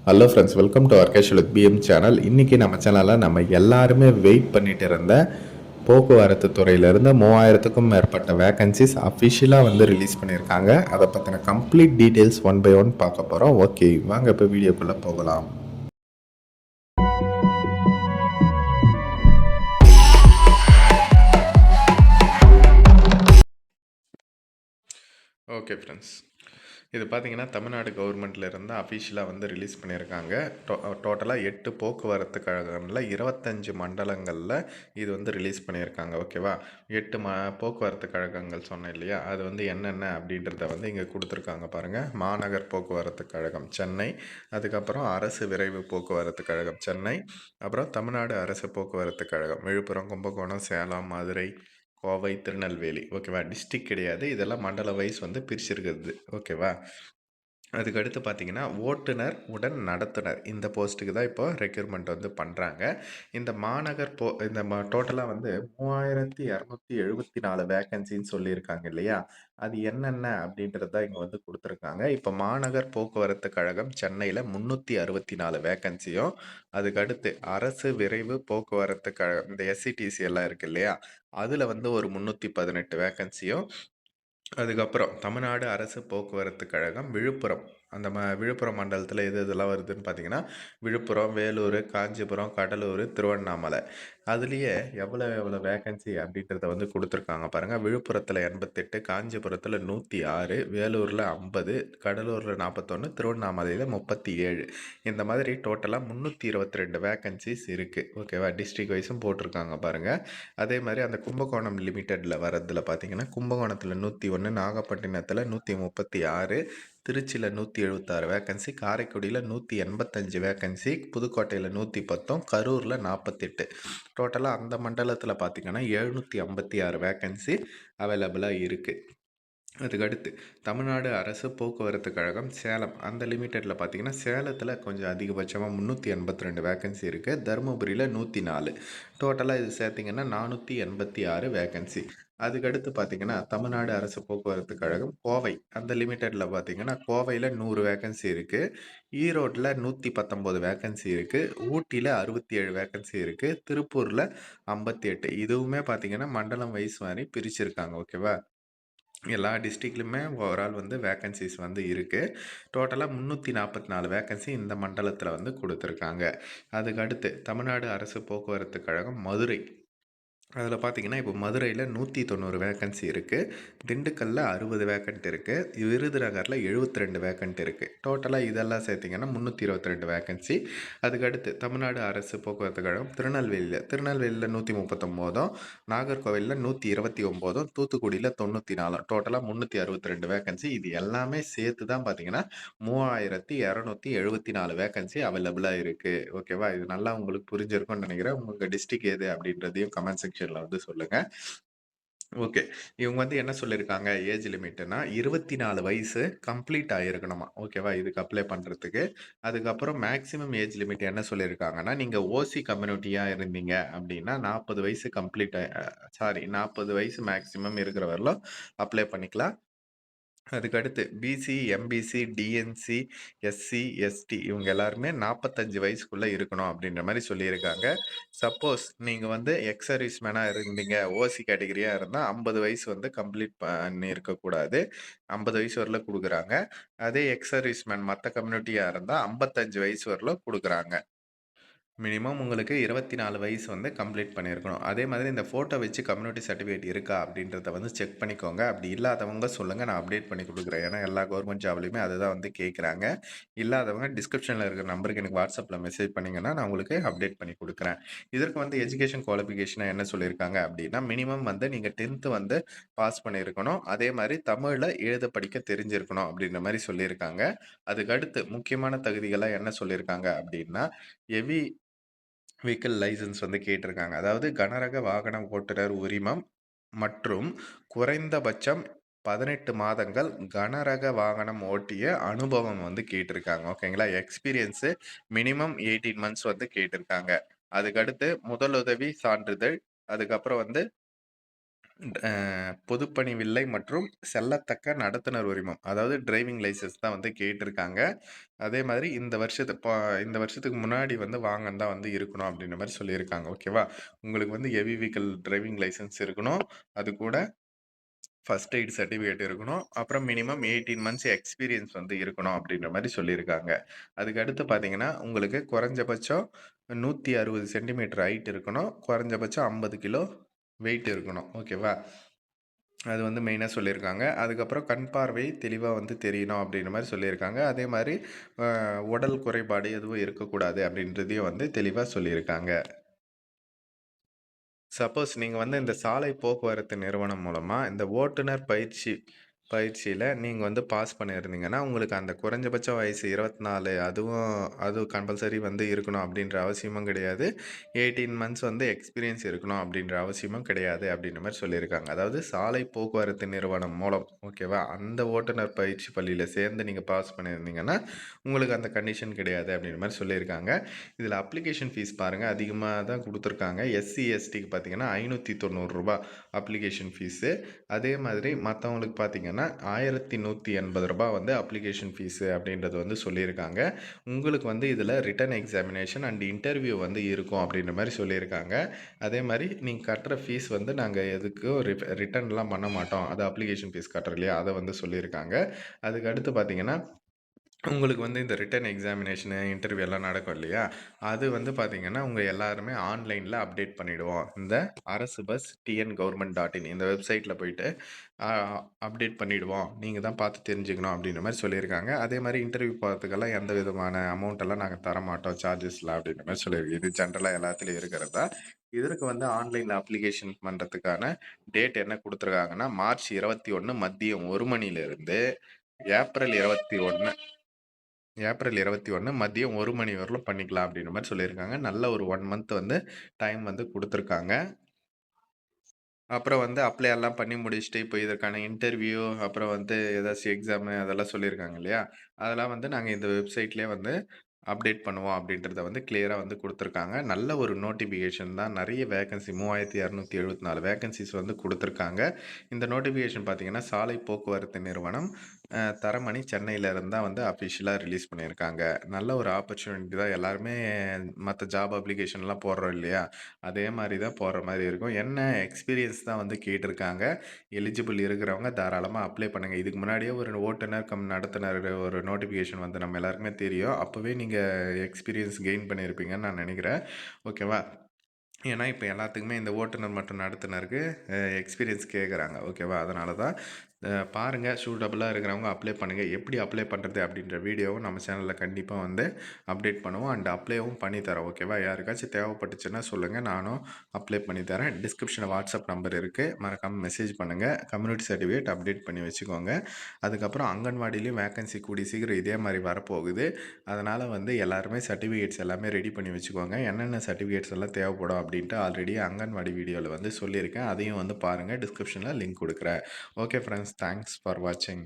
Hello friends, welcome to our casual with PM channel. இன்றைக்கி நம்ம சேனலில் நம்ம எல்லாருமே வெயிட் பண்ணிட்டு இருந்த போக்குவரத்து துறையிலேருந்து 3000க்கும் மேற்பட்ட வேகன்சிஸ் அஃபிஷியலாக ரிலீஸ் பண்ணியிருக்காங்க. அதை பற்றின complete details one by one பார்க்க போகிறோம். ஓகே, வாங்க இப்போ வீடியோக்குள்ளே போகலாம். ஓகே ஃப்ரெண்ட்ஸ், இது பார்த்தீங்கன்னா தமிழ்நாடு கவர்மெண்ட்லேருந்து அஃபிஷியலாக ரிலீஸ் பண்ணியிருக்காங்க. டோட்டலாக 8 போக்குவரத்து கழகங்களில் 25 மண்டலங்களில் இது ரிலீஸ் பண்ணியிருக்காங்க. ஓகேவா, 8 போக்குவரத்து கழகங்கள் சொன்னேன் இல்லையா, அது என்னென்ன அப்படின்றத இங்கே கொடுத்துருக்காங்க பாருங்கள். மாநகர் போக்குவரத்து கழகம் சென்னை, அதுக்கப்புறம் அரசு விரைவு போக்குவரத்து கழகம் சென்னை, அப்புறம் தமிழ்நாடு அரசு போக்குவரத்து கழகம் விழுப்புரம், கும்பகோணம், சேலம், மதுரை, கோவை, திருநெல்வேலி. ஓகேவா, டிஸ்ட்ரிக் கிடையாது, இதெல்லாம் மண்டல வைஸ் பிரிச்சிருக்கிறது. ஓகேவா, அதுக்கடுத்து பார்த்தீங்கன்னா ஓட்டுநர் உடன் நடத்துனர் இந்த போஸ்ட்டுக்கு தான் இப்போ ரெக்யூர்மெண்ட் பண்ணுறாங்க. இந்த மாநகர் இந்த டோட்டலாக 3274 வேக்கன்சின்னு சொல்லியிருக்காங்க இல்லையா, அது என்னென்ன அப்படின்றது தான் இங்கே கொடுத்துருக்காங்க. இப்போ மாநகர் போக்குவரத்து கழகம் சென்னையில் 364 வேக்கன்சியும், அதுக்கடுத்து அரசு விரைவு போக்குவரத்து கழகம் இந்த எஸ்சிடிசி எல்லாம் இருக்குது இல்லையா, அதில் ஒரு 318 வேக்கன்சியும், அதுக்கப்புறம் தமிழ்நாடு அரசு போக்குவரத்து கழகம் விழுப்புரம், அந்த விழுப்புரம் மண்டலத்தில் இதெல்லாம் வருதுன்னு பார்த்தீங்கன்னா விழுப்புரம், வேலூர், காஞ்சிபுரம், கடலூர், திருவண்ணாமலை, அதுலேயே எவ்வளோ வேக்கன்சி அப்படின்றத கொடுத்துருக்காங்க பாருங்கள். விழுப்புரத்தில் 88, காஞ்சிபுரத்தில் 106, வேலூரில் 50, கடலூரில் 41, திருவண்ணாமலையில் 37. இந்த மாதிரி டோட்டலாக 322 வேக்கன்சிஸ் இருக்குது. ஓகேவா, டிஸ்ட்ரிக் வைஸும் போட்டிருக்காங்க பாருங்கள். அதே மாதிரி அந்த கும்பகோணம் லிமிட்டடில் வரதில் பார்த்தீங்கன்னா கும்பகோணத்தில் 101, நாகப்பட்டினத்தில் 136, திருச்சியில் 176 வேக்கன்சி, காரைக்குடியில் 185 வேக்கன்சி, புதுக்கோட்டையில் 110, கரூரில் 48. டோட்டலாக அந்த மண்டலத்தில் பார்த்திங்கன்னா 756 வேக்கன்சி அவைலபிளாக இருக்குது. அதுக்கடுத்து தமிழ்நாடு அரசு போக்குவரத்து கழகம் சேலம், அந்த லிமிட்டடில் பார்த்திங்கன்னா சேலத்தில் கொஞ்சம் அதிகபட்சமாக 382 வேக்கன்சி இருக்குது. தருமபுரியில் 104. டோட்டலாக இது சேர்த்திங்கன்னா 486 வேக்கன்சி. அதுக்கடுத்து பார்த்திங்கன்னா தமிழ்நாடு அரசு போக்குவரத்து கழகம் கோவை, அந்த லிமிட்டடில் பார்த்திங்கன்னா கோவையில் 100 வேக்கன்சி இருக்குது. ஈரோட்டில் 119 வேக்கன்சி இருக்குது. ஊட்டியில் 67 வேக்கன்சி இருக்குது. திருப்பூரில் 58. இதுவுமே பார்த்திங்கன்னா மண்டலம் வைஸ் மாதிரி பிரிச்சிருக்காங்க. ஓகேவா, எல்லா டிஸ்ட்ரிக்ட்லையுமே ஓவரால் வேக்கன்சிஸ் இருக்குது. டோட்டலாக 344 வேக்கன்சி இந்த மண்டலத்தில் கொடுத்துருக்காங்க. அதுக்கடுத்து தமிழ்நாடு அரசு போக்குவரத்து கழகம் மதுரை, அதில் பார்த்தீங்கன்னா இப்போ மதுரையில் 190 வேக்கன்சி இருக்குது. திண்டுக்கல்லில் 60 வேக்கன்ட் இருக்குது. விருதுநகரில் 72 வேக்கன்ட் இருக்குது. டோட்டலாக இதெல்லாம் சேர்த்திங்கன்னா 322 வேக்கன்சி. அதுக்கடுத்து தமிழ்நாடு அரசு போக்குவரத்து கழகம் திருநெல்வேலியில் 139, நாகர்கோவிலில் 129, தூத்துக்குடியில் 94. டோட்டலாக 362 வேக்கன்சி. இது எல்லாமே சேர்த்து தான் பார்த்தீங்கன்னா 3274 வேக்கன்சி அவைலபிளாக இருக்குது. ஓகேவா, இது நல்லா உங்களுக்கு புரிஞ்சிருக்கும்னு நினைக்கிறேன். உங்கள் டிஸ்ட்ரிக் எது அப்படின்றதையும் கமெண்ட் செக்ஷனில் சொல்லுங்கள். ஓகே, இவங்க என்ன சொல்லியிருக்காங்க ஏஜ் லிமிட்னா 24 வயசு கம்ப்ளீட் ஆகிருக்கணுமா. ஓகேவா, இதுக்கு அப்ளை பண்ணுறதுக்கு. அதுக்கப்புறம் மேக்ஸிமம் ஏஜ் லிமிட் என்ன சொல்லியிருக்காங்கன்னா, நீங்கள் ஓசி கம்யூனிட்டியாக இருந்தீங்க அப்படின்னா 40 வயசு 40 வயசு மேக்ஸிமம் இருக்கிற வரலும் அப்ளை பண்ணிக்கலாம். அதுக்கடுத்து BC, MBC, DNC, SC, ST இவங்க எல்லாருமே 45 வயசுக்குள்ளே இருக்கணும் அப்படின்ற மாதிரி சொல்லியிருக்காங்க. சப்போஸ் நீங்கள் எக்ஸ் சர்வீஸ் மேனாக இருந்தீங்க, ஓசி கேட்டகரியாக இருந்தால் 50 வயசு கம்ப்ளீட் பண்ணி இருக்கக்கூடாது. 50 வயசு வரல கொடுக்குறாங்க. அதே எக்ஸ் சர்வீஸ் மேன் மற்ற கம்யூனிட்டியாக இருந்தால் 55 வயசு வரல கொடுக்குறாங்க. மினிமம் உங்களுக்கு 24 வயசு கம்ப்ளீட் பண்ணியிருக்கணும். அதே மாதிரி இந்த ஃபோட்டோ வச்சு கம்யூனிட்டி சர்டிஃபிகேட் இருக்கா அப்படின்றத செக் பண்ணிக்கோங்க. அப்படி இல்லாதவங்க சொல்லுங்கள், நான் அப்டேட் பண்ணி கொடுக்குறேன். ஏன்னா எல்லா கவர்மெண்ட் ஜாப்லையுமே அதுதான் கேட்குறாங்க. இல்லாதவங்க டிஸ்கிரிப்ஷனில் இருக்கிற நம்பருக்கு எனக்கு வாட்ஸ்அப்பில் மெசேஜ் பண்ணிங்கன்னா நான் உங்களுக்கு அப்டேட் பண்ணி கொடுக்குறேன். இதற்கு எஜுகேஷன் குவாலிஃபிகேஷனாக என்ன சொல்லியிருக்காங்க அப்படின்னா, மினிமம் நீங்கள் 10th பாஸ் பண்ணியிருக்கணும். அதே மாதிரி தமிழில் எழுத படிக்க தெரிஞ்சிருக்கணும் அப்படின்ற மாதிரி சொல்லியிருக்காங்க. அதுக்கடுத்து முக்கியமான தகுதிகளாக என்ன சொல்லியிருக்காங்க அப்படின்னா, ஹெவி வெஹிக்கிள் லைசன்ஸ் கேட்டிருக்காங்க. அதாவது கனரக வாகன ஓட்டுநர் உரிமம் மற்றும் குறைந்தபட்சம் 18 மாதங்கள் கனரக வாகனம் ஓட்டிய அனுபவம் கேட்டிருக்காங்க. ஓகேங்களா, எக்ஸ்பீரியன்ஸு மினிமம் 18 மந்த்ஸ் கேட்டிருக்காங்க. அதுக்கடுத்து முதலுதவி சான்றிதழ், அதுக்கப்புறம் அ பொதுப்பணி வில்லை மற்றும் செல்லத்தக்க நடத்துனர் உரிமம். அதாவது டிரைவிங் லைசென்ஸ் தான் வந்து கேட்டிருக்காங்க. அதே மாதிரி இந்த வருஷத்துக்கு முன்னாடி வந்து வாங்கன்னு தான் வந்து இருக்கணும் அப்படின்ற மாரி சொல்லியிருக்காங்க. ஓகேவா? உங்களுக்கு வந்து ஹெவி வெஹிக்கிள் டிரைவிங் லைசென்ஸ் இருக்கணும். அது கூட ஃபர்ஸ்ட் எய்ட் சர்டிஃபிகேட் இருக்கணும். அப்புறம் மினிமம் 18 மந்த்ஸ் எக்ஸ்பீரியன்ஸ் வந்து இருக்கணும் அப்படின்ற மாரி சொல்லியிருக்காங்க. அதுக்கு அடுத்து பார்த்தீங்கன்னா, உங்களுக்கு குறைஞ்சபட்சம் 160 சென்டிமீட்டர் ஹைட் இருக்கணும். குறைஞ்சபட்சம் 50 கிலோ வெயிட் இருக்கணும். ஓகேவா? அது வந்து மெயினா சொல்லியிருக்காங்க. அதுக்கப்புறம் கண் பார்வை தெளிவா வந்து தெரியணும் அப்படின்ற மாரி சொல்லியிருக்காங்க. அதே மாரி அ உடல் குறைபாடு எதுவும் இருக்கக்கூடாது அப்படின்றதையும் வந்து தெளிவா சொல்லியிருக்காங்க. சப்போஸ் நீங்க வந்து இந்த சாலை போக்குவரத்து நிறுவனம் மூலமா இந்த ஓட்டுநர் பயிற்சியில நீங்க வந்து பாஸ் பண்ணியிருந்தீங்கன்னா, உங்களுக்கு அந்த குறைஞ்சபட்ச வயசு 24 அதுவும் கம்பல்சரி வந்து இருக்கணும் அப்படின்ற அவசியமும் கிடையாது. 18 மந்த்ஸ் வந்து எக்ஸ்பீரியன்ஸ் இருக்கணும் அப்படின்ற அவசியமும் கிடையாது அப்படின்ற மாரி சொல்லியிருக்காங்க. அதாவது சாலை போக்குவரத்து நிறுவனம் மூலம் ஓகேவா? அந்த ஓட்டுநர் பயிற்சி பள்ளியில சேர்ந்து நீங்க பாஸ் பண்ணியிருந்தீங்கன்னா, உங்களுக்கு அந்த கண்டிஷன் கிடையாது அப்படின்ற மாரி சொல்லியிருக்காங்க. இதில அப்ளிகேஷன் ஃபீஸ் பாருங்க அதிகமா தான் குடுத்துருக்காங்க. எஸ்சி, எஸ்டிக்கு பார்த்தீங்கன்னா, ரூ. 590 அப்ளிகேஷன் ஃபீஸு. அதே மாதிரி மத்தவங்களுக்கு பார்த்தீங்கன்னா, ரூ. 1180 வந்து அப்ளிகேஷன் ஃபீஸு அப்படின்றது வந்து சொல்லியிருக்காங்க. உங்களுக்கு வந்து இதில ரிட்டன் எக்ஸாமினேஷன் அண்ட் இன்டர்வியூ வந்து இருக்கும் அப்படின்ற மாரி சொல்லியிருக்காங்க. அதே மாரி நீங்க கட்டுற ஃபீஸ் வந்து நாங்க எதுக்கும் ரிட்டர்ன்லாம் பண்ண மாட்டோம். அது அப்ளிகேஷன் ஃபீஸ் கட்டுறோம் இல்லையா? அத வந்து சொல்லியிருக்காங்க. அதுக்கு அடுத்து பார்த்தீங்கன்னா உங்களுக்கு வந்து இந்த ரிட்டன் எக்ஸாமினேஷனு, இன்டர்வியூ எல்லாம் நடக்கும் இல்லையா? அது வந்து பார்த்தீங்கன்னா, உங்க எல்லாருமே ஆன்லைன்ல அப்டேட் பண்ணிடுவோம். இந்த அரசு bus TN government dot in இந்த வெப்சைட்ல போயிட்டு அ அப்டேட் பண்ணிடுவோம். நீங்க தான் பார்த்து தெரிஞ்சுக்கணும் அப்டின்ற மாரி சொல்லியிருக்காங்க. அதே மாரி இன்டர்வியூ போறதுக்கெல்லாம் எந்த விதமான அமௌண்ட் எல்லாம் நாங்க தரமாட்டோம். சார்ஜஸ்லாம் அப்டின்ற மாரி சொல்லியிருக்கு. இது ஜென்ரலா எல்லாத்துலயும் இருக்கிறது தான். இதற்கு வந்து ஆன்லைன்ல அப்ளிகேஷன் பண்றதுக்கான டேட் என்ன குடுத்துருக்காங்கன்னா, மார்ச் 21 மதியம் 1 மணியிலிருந்து ஏப்ரல் 21 மதியம் 1 மணி வரலும் பண்ணிக்கலாம் அப்படின்ற மாரி சொல்லியிருக்காங்க. நல்ல ஒரு 1 மந்த் வந்து டைம் வந்து குடுத்துருக்காங்க. அப்புறம் வந்து அப்ளை எல்லாம் பண்ணி முடிச்சுட்டு, இப்போ இதற்கான இன்டர்வியூ, அப்புறம் வந்து ஏதாச்சும் எக்ஸாமு அதெல்லாம் சொல்லியிருக்காங்க இல்லையா? அதெல்லாம் வந்து நாங்க இந்த வெப்சைட்லயே வந்து அப்டேட் பண்ணுவோம் அப்படின்றத வந்து கிளியரா வந்து குடுத்துருக்காங்க. நல்ல ஒரு நோட்டிஃபிகேஷன் தான். நெறைய வேக்கன்சி 3274 வேக்கன்ஸீஸ் வந்து குடுத்துருக்காங்க. இந்த நோட்டிஃபிகேஷன் பார்த்தீங்கன்னா, சாலை போக்குவரத்து நிறுவனம் தரமணி சென்னையில இருந்து தான் வந்து அஃபிஷியலா ரிலீஸ் பண்ணியிருக்காங்க. நல்ல ஒரு ஆப்பர்ச்சுனிட்டி தான். எல்லாருமே மத்த ஜாப் அப்ளிகேஷன்லாம் போடுறோம் இல்லையா? அதே மாரி தான் போடுற மாரி இருக்கும். என்ன எக்ஸ்பீரியன்ஸ் தான் வந்து கேட்டிருக்காங்க. எலிஜிபிள் இருக்கிறவங்க தாராளமா அப்ளை பண்ணுங்க. இதுக்கு முன்னாடியே ஒரு ஓட்டுநர் கம் நடத்துனர் ஒரு நோட்டிஃபிகேஷன் வந்து நம்ம எல்லாருக்குமே தெரியும். அப்பவே நீங்க எக்ஸ்பீரியன்ஸ் கெயின் பண்ணியிருப்பீங்கன்னு நான் நெனைக்கிறேன். ஓகேவா? ஏன்னா, இப்ப எல்லாத்துக்குமே இந்த ஓட்டுநர் மற்றும் நடத்துனருக்கு எக்ஸ்பீரியன்ஸ் கேட்குறாங்க. ஓகேவா? அதனால தான் பாருங்க சூட்டபிளா இருக்கிறவங்க அப்ளை பண்ணுங்க. எப்படி அப்ளை பண்றது அப்படின்ற வீடியோவும் நம்ம சேனல்ல கண்டிப்பா வந்து அப்டேட் பண்ணுவோம். அண்ட் அப்ளைவும் பண்ணி தரோம். ஓகேவா? யாருக்காச்சும் தேவைப்பட்டுச்சுன்னா சொல்லுங்க. நானும் அப்ளை பண்ணி தரேன். டிஸ்கிரிப்ஷன்ல வாட்ஸ்அப் நம்பர் இருக்கு. மறக்காம மெசேஜ் பண்ணுங்க. கம்யூனிட்டி சர்டிஃபிகேட் அப்டேட் பண்ணி வச்சுக்கோங்க. அதுக்கப்புறம் அங்கன்வாடியிலயும் வேக்கன்சி கூடிய சீக்கிரம் இதே மாரி வரப்போகுது. அதனால வந்து எல்லாருமே சர்டிஃபிகேட்ஸ் எல்லாமே ரெடி பண்ணி வச்சுக்கோங்க. என்னென்ன சர்டிஃபிகேட்ஸ் எல்லாம் தேவைப்படும் அப்படின்ட்டு ஆல்ரெடி அங்கன்வாடி வீடியோல வந்து சொல்லியிருக்கேன். அதையும் வந்து பாருங்க. டிஸ்கிரிப்ஷன்ல லிங்க் குடுக்குறேன். Okay friends. தேங்க்ஸ் ஃபார் வாட்சிங்.